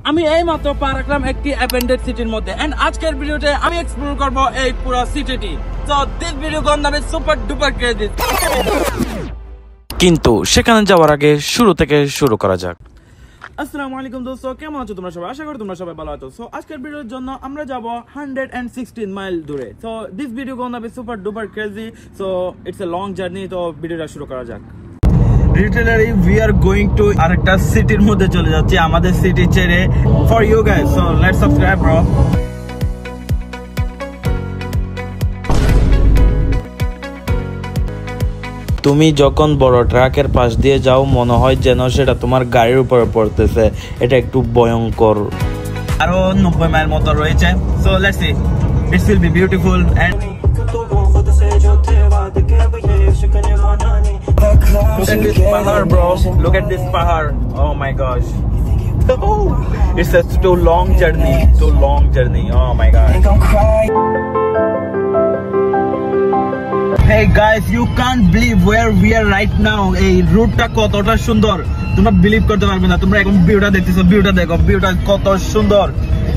আমি এই মাত্র পা রাখলাম একটি অ্যাবেন্ডেড সিটির মধ্যে এন্ড আজকের ভিডিওতে আমি এক্সপ্লোর করব এই পুরো সিটিটি। So this video gonna be super duper crazy। কিন্তু সেখানে যাওয়ার আগে শুরু থেকে শুরু করা যাক। আসসালামু আলাইকুম দোস্ত, কেমন আছো তোমরা সবাই? আশা করি তোমরা সবাই ভালো আছো। সো আজকের ভিডিওর জন্য আমরা যাব 116 মাইল দূরে। So this video gonna be super duper crazy। So it's a long journey. তো ভিডিওটা শুরু করা যাক। Literally we are going to আরেকটা সিটির মধ্যে চলে যাচ্ছি আমাদের সিটি ছেড়ে for you guys। So let's subscribe bro। তুমি যখন বড় ট্রাকের পাশ দিয়ে যাও মনে হয় যেন সেটা তোমার গাড়ির উপরে পড়তেছে, এটা একটু ভয়ঙ্কর। আরো 90 মাইল মতো রয়েছে। So let's see, it will be beautiful and look at this pahar bro, look at this pahar, oh my gosh। It's a too long journey, oh my god। Hey guys, you can't believe where we are right now। এই রুটটা কতটা সুন্দর তোমরা believe করতে পারবে না। তোমরা এখন ভিউটা দেখতেছো, ভিউটা দেখো, ভিউটা কত সুন্দর।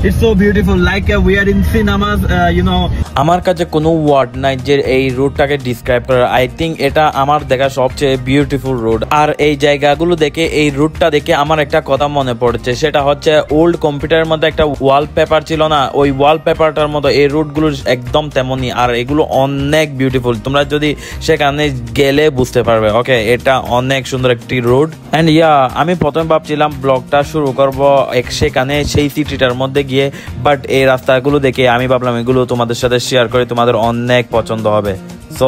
It's so beautiful, like we are in cinemas, you know। আমার কাছে কোনো ওয়ার্ড নাই যে এই রুটটাকে ডিসক্রাইব করার। আই থিঙ্ক এটা আমার দেখা সবচেয়ে বিউটিফুল রুট। আর এই জায়গাগুলো দেখে, এই রুটটা দেখে আমার একটা কথা মনে পড়ছে, সেটা হচ্ছে ওল্ড কম্পিউটারের মধ্যে একটা ওয়ালপেপার ছিল না, ওই ওয়ালপেপারটার মতো এই রুটগুলো একদম তেমনই। আর এগুলো অনেক বিউটিফুল, তোমরা যদি সেখানে গেলে বুঝতে পারবে। ওকে, এটা অনেক সুন্দর একটি রুট। অ্যান্ড আমি প্রথমে ভাবছিলাম ব্লগটা শুরু করব সেখানে সেই সিটিটার মধ্যে গিয়ে, বাট এই রাস্তাগুলো দেখে আমি ভাবলাম এগুলো তোমাদের সাথে শেয়ার করে তোমাদের অনেক পছন্দ হবে। So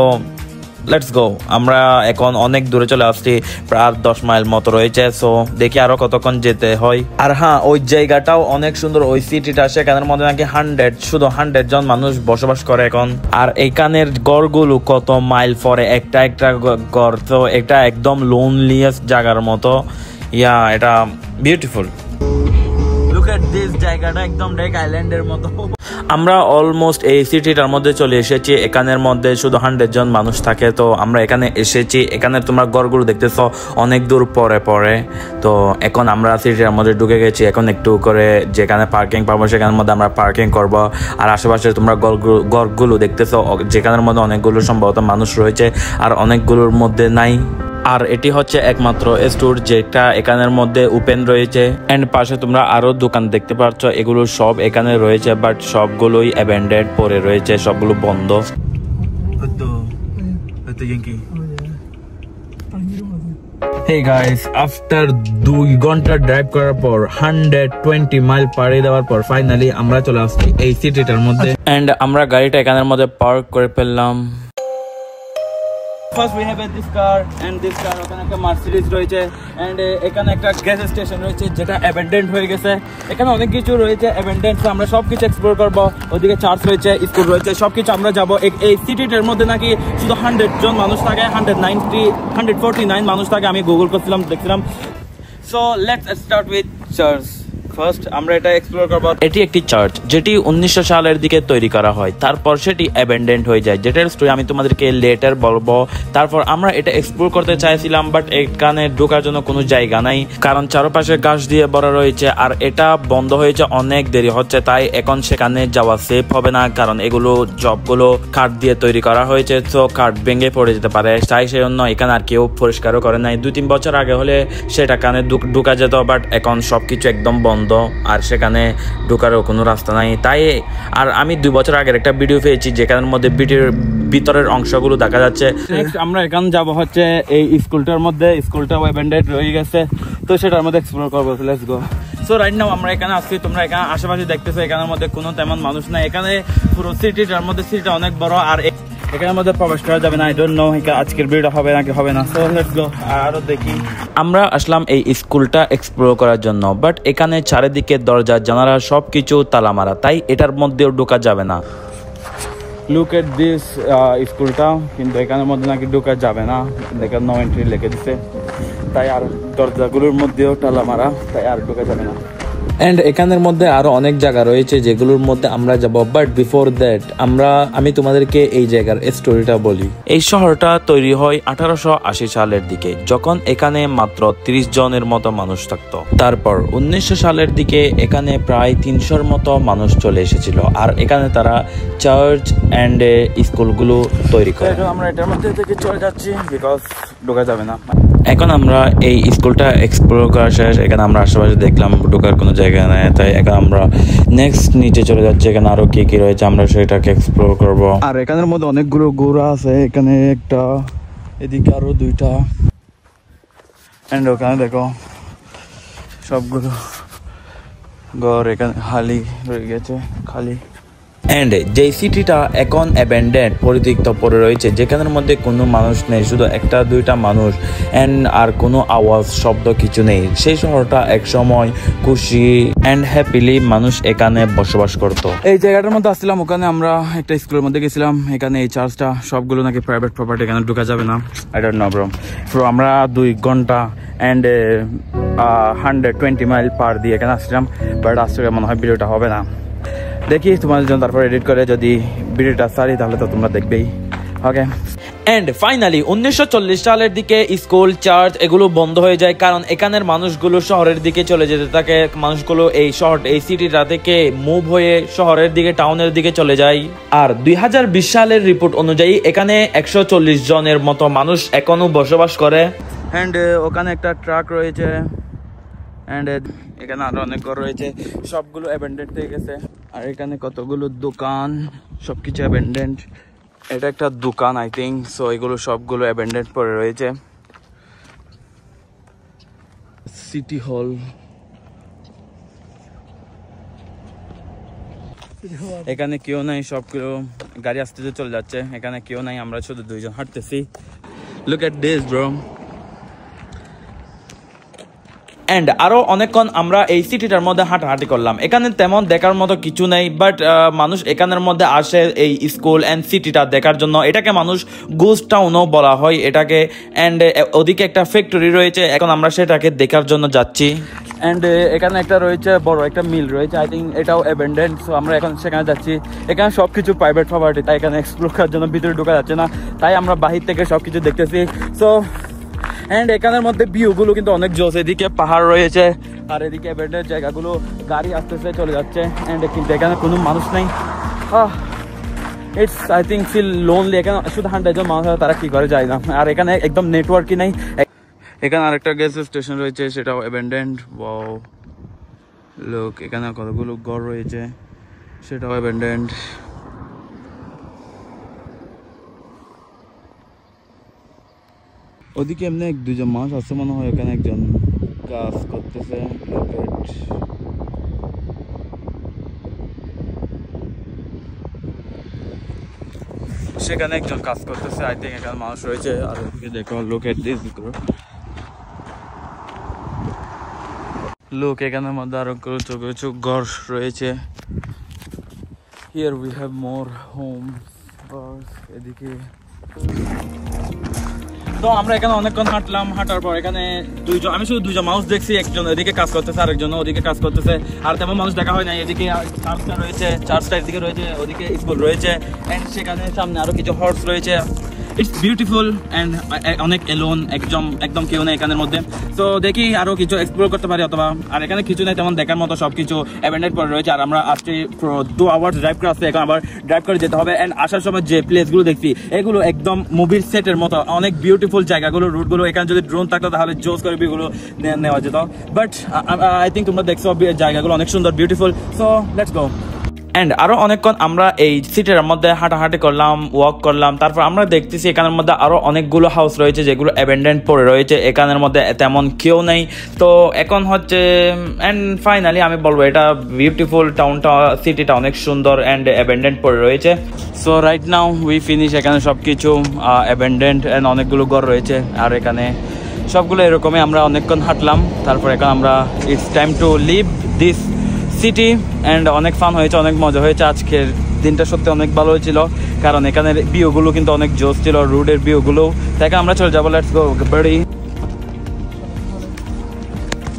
let's go. আমরা এখন অনেক দূরে চলে আসছি, প্রায় 10 মাইল মতো রয়েছে। সো দেখি আরো কতক্ষণ যেতে হয়। আর হ্যাঁ, ওই জায়গাটাও অনেক সুন্দর, ওই সিটিটা, সেখানের মধ্যে নাকি 100 জন মানুষ বসবাস করে এখন। আর এইখানের গড়গুলো কত মাইল পরে একটা একটা গড়, তো এটা একদম লোনলিয়েস্ট জায়গার মতো। এটা বিউটিফুল। জায়গাটা একদম ডেক আইল্যান্ডের মতো। আমরা অলমোস্ট এই সিটিটার মধ্যে চলে এসেছি। এখানের মধ্যে শুধু 100 জন মানুষ থাকে। তো আমরা এখানে এসেছি, এখানে তোমরা ঘরগুলো দেখতেছো অনেক দূর পরে। তো এখন আমরা সিটিটার মধ্যে ঢুকে গেছি। এখন একটু করে যেখানে পার্কিং পাবো সেখানের মধ্যে আমরা পার্কিং করব। আর আশেপাশে তোমরা ঘরগুলো দেখতেছো, যেখানের মধ্যে অনেকগুলো সম্ভবত মানুষ রয়েছে আর অনেকগুলোর মধ্যে নাই। আর এটি হচ্ছে একমাত্র স্টোর যেটা এখানের মধ্যে ওপেন রয়েছে। এন্ড পাশে তোমরা আরো দোকান দেখতে পাচ্ছ, এগুলো সব এখানে রয়েছে, বাট সবগুলোই অ্যাবেন্ডেড পরে রয়েছে, সবগুলো বন্ধ। Hey guys, after 2 ঘন্টা ড্রাইভ করার পর 120 মাইল পাড়ি দেওয়ার পর ফাইনালি আমরা চলে আসছি এই সিটিটার মধ্যে। এন্ড আমরা গাড়িটা এখানের মধ্যে পার্ক করে ফেললাম। First we have this car and this car, ওখানে একটা মার্সিডিজ রয়েছে and এখানে একটা গ্যাস স্টেশন রয়েছে যেটা অ্যাবেন্ডেন্ড হয়ে গেছে। এখানে অনেক কিছু রয়েছে অ্যাবেন্ডেন্ড, আমরা সবকিছু এক্সপ্লোর করব। ওদিকে চার্চ রয়েছে, স্কুল রয়েছে, সবকিছু আমরা যাব। এই সিটিটার মধ্যে নাকি শুধু 100 জন মানুষ থাকে, 149 মানুষ থাকে। আমি গুগল করছিলাম, দেখছিলাম। So let's start with church. First আমরা এটা এক্সপ্লোর করব। এটি একটি চার্চ যেটি 1900 সালের দিকে তৈরি করা হয়, তারপর সেটি অ্যাবেন্ডেন্ট হয়ে যায়, যেটার স্টোরি আমি তোমাদেরকে লেটার বলবো। তারপর আমরা এটা এক্সপ্লোর করতে চাইছিলাম, বাট এখানে ঢোকার জন্য কোনো জায়গা নাই, কারণ চারপাশে গাছ দিয়ে ভরা রয়েছে। আর এটা বন্ধ হয়েছে, অনেক দেরি হচ্ছে, তাই এখন সেখানে যাওয়া সেফ হবে না, কারণ এগুলো জবগুলো কাঠ দিয়ে তৈরি করা হয়েছে, তো কাঠ ভেঙে পড়ে যেতে পারে। তাই সেই জন্য এখানে আর কেউ পরিষ্কারও করে নাই। 2-3 বছর আগে হলে সেটা কানে ঢুকা যেত, বাট এখন সবকিছু একদম বন্ধ, আর সেখানে ঢোকারও কোনো রাস্তা নাই। তাই আর আমি 2 বছর আগের একটা ভিডিও পেয়েছি যেখানের মধ্যে ভিতরের অংশগুলো দেখা যাচ্ছে। নেক্সট আমরা এখানে যাব হচ্ছে এই স্কুলটার মধ্যে। স্কুলটা অ্যাবেন্ডেড রয়ে গেছে, তো সেটার মধ্যে এক্সপ্লোর করবো। Let's go. So right now আমরা এখানে আসছি, তোমরা এখানে আশেপাশে দেখতেছো, এখানের মধ্যে কোনো তেমন মানুষ নাই। এখানে পুরো সিটিটার মধ্যে, সিটিটা অনেক বড়, আর এখানের মধ্যে প্রবেশ করা যাবে না। আই ডোন্ট নো আজকের ভিডিওটা হবে নাকি হবে না। সো লেটস গো, আরো দেখি। আমরা আসলাম এই স্কুলটা এক্সপ্লোর করার জন্য, বাট এখানে চারিদিকে দরজা জানালা সবকিছু তালা মারা, তাই এটার মধ্যেও ঢোকা যাবে না। লুক এট দিস স্কুলটা, কিন্তু এখানের মধ্যে নাকি ঢোকা যাবে না, দেখেন নো এন্ট্রি লিখে দিছে, তাই আর দরজাগুলোর মধ্যেও তালা মারা, তাই আর ঢোকা যাবে না। অ্যান্ড এখানের মধ্যে আরো অনেক জায়গা রয়েছে যেগুলোর মধ্যে আমরা যাব, বাট বিফোর দ্যাট আমি তোমাদেরকে এই জায়গার স্টোরিটা বলি। এই শহরটা তৈরি হয় 1880 সালের দিকে, যখন এখানে মাত্র 30 জনের মতো মানুষ থাকতো। তারপর 1900 সালের দিকে এখানে প্রায় 300-র মতো মানুষ চলে এসেছিল, আর এখানে তারা চার্চ অ্যান্ড স্কুলগুলো তৈরি করে। আমরা এটার মধ্যে থেকে চলে যাচ্ছি বিকজ ঢোকা যাবে না। এখন আমরা এই স্কুলটা এক্সপ্লোর করা শেষ, এখানে আমরা আশেপাশে দেখলাম ঢোকার কোনো জায়গা নেই, তাই এখন আমরা নেক্সট নিচে চলে যাচ্ছি। এখানে আরো কি কি রয়েছে আমরা সেটাকে এক্সপ্লোর করব। আর এখানের মধ্যে অনেকগুলো ঘোড়া আছে, এখানে একটা, এদিকে আরো দুইটা, এন্ড ওখানে দেখো সবগুলো ঘর এখানে খালি রয়ে গেছে, খালি। অ্যান্ড যে সিটিটা এখন অ্যাবেন্ডেন্ড, পরিত্যক্ত পড়ে রয়েছে, যেখানের মধ্যে কোনো মানুষ নেই, শুধু একটা দুইটা মানুষ অ্যান্ড আর কোনো আওয়াজ শব্দ কিছু নেই। সেই শহরটা একসময় খুশি অ্যান্ড হ্যাপিলি মানুষ এখানে বসবাস করত। এই জায়গাটার মধ্যে আসছিলাম, ওখানে আমরা একটা স্কুলের মধ্যে গেছিলাম। এখানে এই চার্চটা সবগুলো নাকি প্রাইভেট প্রপার্টি, এখানে ঢোকা যাবে না। I don't know bro. So আমরা 2 ঘন্টা অ্যান্ড 120 মাইল পার দিয়ে এখানে আসছিলাম, বাট আজকে মনে হয় ভিডিওটা হবে না। দেখি তোমাদের জন্য তারপর এডিট করে যদি ভিডিওটা সারি তাহলে তো তোমরা দেখবেই। ওকে। অ্যান্ড ফাইনালি 1940 সালের দিকে স্কুল, চার্চ এগুলো বন্ধ হয়ে যায়, কারণ এখানের মানুষগুলো শহরের দিকে চলে যেতে থাকে। মানুষগুলো এই সিটিটা থেকে মুভ হয়ে শহরের দিকে, টাউনের দিকে চলে যায়। আর 2020 সালের রিপোর্ট অনুযায়ী এখানে 140 জনের মতো মানুষ এখনো বসবাস করে। অ্যান্ড ওখানে একটা ট্রাক রয়েছে, অ্যান্ড এখানে আরো অনেক ঘর রয়েছে, সবগুলো অ্যাবেন্ডেন্ট হয়ে গেছে। আর এখানে কতগুলো দোকান, সবকিছু অ্যাবেন্ডেন্ট। এটা একটা দোকান আই থিঙ্ক। সো এগুলো সবগুলো অ্যাবেন্ডেন্ট পড়ে রয়েছে। সিটি হল, এখানে কেউ নাই, সবগুলো গাড়ি আসতে চলে যাচ্ছে। এখানে কেউ নাই, আমরা শুধু 2 জন হাঁটতেছি। Look at this bro. And আরো অনেকক্ষণ আমরা এই সিটিটার মধ্যে হাঁটাহাঁটি করলাম। এখানে তেমন দেখার মতো কিছু নেই, বাট মানুষ এখানের মধ্যে আসে এই স্কুল অ্যান্ড সিটিটা দেখার জন্য। এটাকে মানুষ গোস্ট টাউনও বলা হয় এটাকে। অ্যান্ড ওদিকে একটা ফ্যাক্টরি রয়েছে, এখন আমরা সেটাকে দেখার জন্য যাচ্ছি। অ্যান্ড এখানে একটা রয়েছে, বড় একটা মিল রয়েছে, আই থিঙ্ক এটাও অ্যাবেন্ডেন্ট। সো আমরা এখন সেখানে যাচ্ছি। এখানে সবকিছু প্রাইভেট প্রপার্টি, তাই এখানে এক্সপ্লোর করার জন্য ভিতরে ঢোকা যাচ্ছে না, তাই আমরা বাহির থেকে সবকিছু দেখতেছি। সো অ্যান্ড এখানের মধ্যে ভিউগুলো কিন্তু অনেক জোস। এদিকে পাহাড় রয়েছে, আর এদিকে অ্যাবেন্ডেন্ট জায়গাগুলো, গাড়ি আসতেছে চলে যাচ্ছে। অ্যান্ড কিন্তু এখানে কোনো মানুষ নেই। It's I think feel lonely. এখানে শুধু 100 জন মানুষ আছে, তারা কি করে যায় না। আর এখানে একদম নেটওয়ার্কই নেই। এখানে আরেকটা গ্যাস স্টেশন রয়েছে, সেটাও অ্যাবেন্ডেন্ট। ওয়াও, লোক এখানে কতগুলো ঘর রয়েছে, সেটাও অ্যাবেন্ডেন্ট। ওদিকে এমনি 1-2 জন মানুষ আছে মনে হয়, এখানে একজন কাজ করতেছে। সেখানে একজন কাজ করতেছে, আই থিঙ্ক এখানে মানুষ রয়েছে। আর ওদিকে দেখো, look at this bro. Look এখানের মধ্যে আরো কিছু ঘর রয়েছে। Here we have more home. এদিকে তো আমরা এখানে অনেকক্ষণ হাঁটলাম। হাঁটার পর এখানে আমি শুধু 2 জন মানুষ দেখছি, একজন এদিকে কাজ করতেছে, আরেকজন ওদিকে কাজ করতেছে। আর তেমন মানুষ দেখা হয় না। এদিকে চার্চটা রয়েছে, চার্চটা এদিকে রয়েছে, ওদিকে স্কুল রয়েছে। অ্যান্ড সেখানে সামনে আরো কিছু হর্স রয়েছে। ইটস বিউটিফুল অ্যান্ড অনেক এলোন, একদম কেউ নেই এখানের মধ্যে। তো দেখি আরো কিছু এক্সপ্লোর করতে পারি অথবা। আর এখানে কিছু নেই তেমন দেখার মতো, সবকিছু অ্যাবেন্ডেন্ট পড়ে রয়েছে। আর আমরা আজকে 2 আওয়ার্স ড্রাইভ করে আসছে, এখন আবার ড্রাইভ করে যেতে হবে। অ্যান্ড আসার সময় যে প্লেসগুলো দেখছি, এগুলো একদম মুভির সেটের মতো, অনেক বিউটিফুল জায়গাগুলো, রুটগুলো। এখানে যদি ড্রোন থাকতো তাহলে জোস করে ভিউগুলো নেওয়া যেত। বাট আই থিঙ্ক তোমরা দেখছো জায়গাগুলো অনেক সুন্দর, beautiful. So let's go. And আরো অনেকক্ষণ আমরা এই সিটির মধ্যে হাঁটাহাঁটি করলাম, ওয়াক করলাম। তারপর আমরা দেখতেছি এখানের মধ্যে আরো অনেকগুলো হাউস রয়েছে যেগুলো অ্যাবেন্ডেন্ট পড়ে রয়েছে, এখানের মধ্যে তেমন কেউ নেই। তো এখন হচ্ছে অ্যান্ড ফাইনালি আমি বলবো এটা বিউটিফুল টাউনটা, সিটিটা অনেক সুন্দর অ্যান্ড অ্যাবেন্ডেন্ট পড়ে রয়েছে। So right now we finish. এখানে সবকিছু অ্যাবেন্ডেন্ট অ্যান্ড অনেকগুলো ঘর রয়েছে। আর এখানে সবগুলো এরকমই। আমরা অনেকক্ষণ হাঁটলাম, তারপর এখন আমরা it's time to leave this city. And অনেক ফান হয়েছে, অনেক মজা হয়েছে। আজকের দিনটা সত্যি অনেক ভালো হয়েছিল, কারণ এখানের ভিউগুলো কিন্তু অনেক জোস ছিল, রোডের ভিউগুলো। তাই আমরা চলে যাবো। লেটস গো বাড়ি,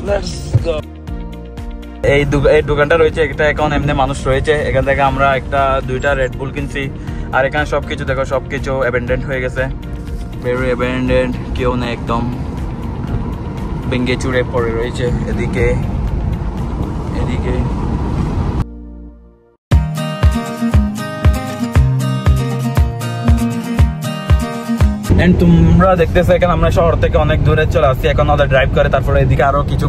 লেটস গো। এই দোকানটা রয়েছে, এটা এখন এমনি মানুষ রয়েছে। এখান থেকে আমরা দুইটা রেড বুল কিনছি। আর এখানে সবকিছু দেখো, সবকিছু অ্যাবেন্ডেন্ট হয়ে গেছে, ভেরি অ্যাবেন্ডেন্ট, কেউ নেই, একদম ভেঙে চুরে পড়ে রয়েছে এদিকে এদিকে। তোমরা দেখতেছো এখানে আমরা শহর থেকে অনেক দূরে চলে আসছি, এখন ওদের ড্রাইভ করে। তারপরে এদিকে আরো কিছু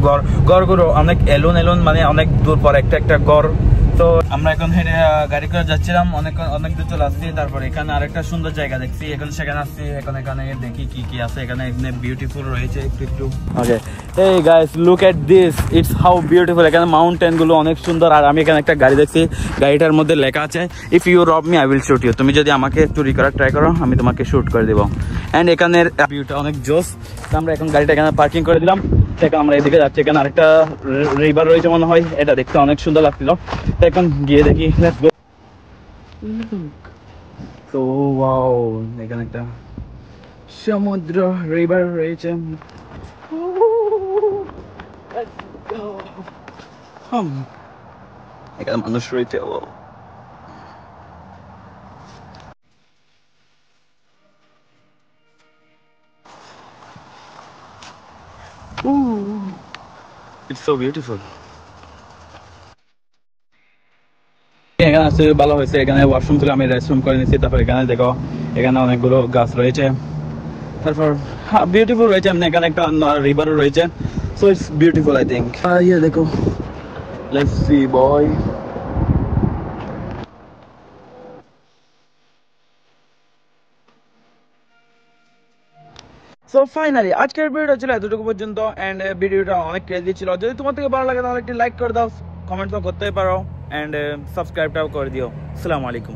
ঘরগুলো অনেক এলুন মানে অনেক দূর পর একটা ঘর। তো আমরা এখন হেঁটে গাড়ি করে যাচ্ছিলাম, অনেক দূর চলে আসছি। তারপরে এখানে আরেকটা সুন্দর জায়গা দেখছি, এখন সেখানে আসছি। এখন এখানে দেখি কি আছে, এখানে বিউটিফুল রয়েছে একটু। ওকে, এই guys look at this, it's how beautiful. এখানে মাউন্টেন গুলো অনেক সুন্দর। আর আমি এখানে একটা গাড়ি দেখছি, গাড়িটার মধ্যে লেখা আছে if you rob me I will shoot you. তুমি যদি আমাকে চুরি করার ট্রাই করো, আমি তোমাকে শুট করে দিব। এন্ড এখানের ভিউটা অনেক জোস। আমরা এখন গাড়িটা এখানে পার্কিং করে দিলাম। এখন আমরা এদিকে যাচ্ছি, এখানে আরেকটা রিভার রয়েছে মনে হয়, এটা দেখতে অনেক সুন্দর লাগছিল। এখন গিয়ে দেখি, লেটস গো। তো ওয়াও, এখানে একটা সমুদ্র রিভার রয়েছে। এখানে মানুষ রয়েছে। It's so beautiful. এখানে আছে, ভালো হয়েছে। এখানে ওয়াশরুম ছিল, আমি রেস্টরুম করে নিচ্ছি। তারপর এখানে দেখো, এখানে অনেকগুলো গাছ রয়েছে। তারপর বিউটিফুল রয়েছে। এমনি এখানে একটা রিভারও রয়েছে। So it's beautiful I think. ইয়ে দেখো, let's see boy. So finally আজকের ভিডিওটা ছিল এতটুকু পর্যন্ত। এন্ড ভিডিওটা অনেক ক্রেজি ছিল। যদি তোমার থেকে ভালো লাগে তাহলে একটি লাইক করে দাও, কমেন্ট তো করতেই পারো, এন্ড সাবস্ক্রাইবটাও করে দিও। আসসালামু আলাইকুম।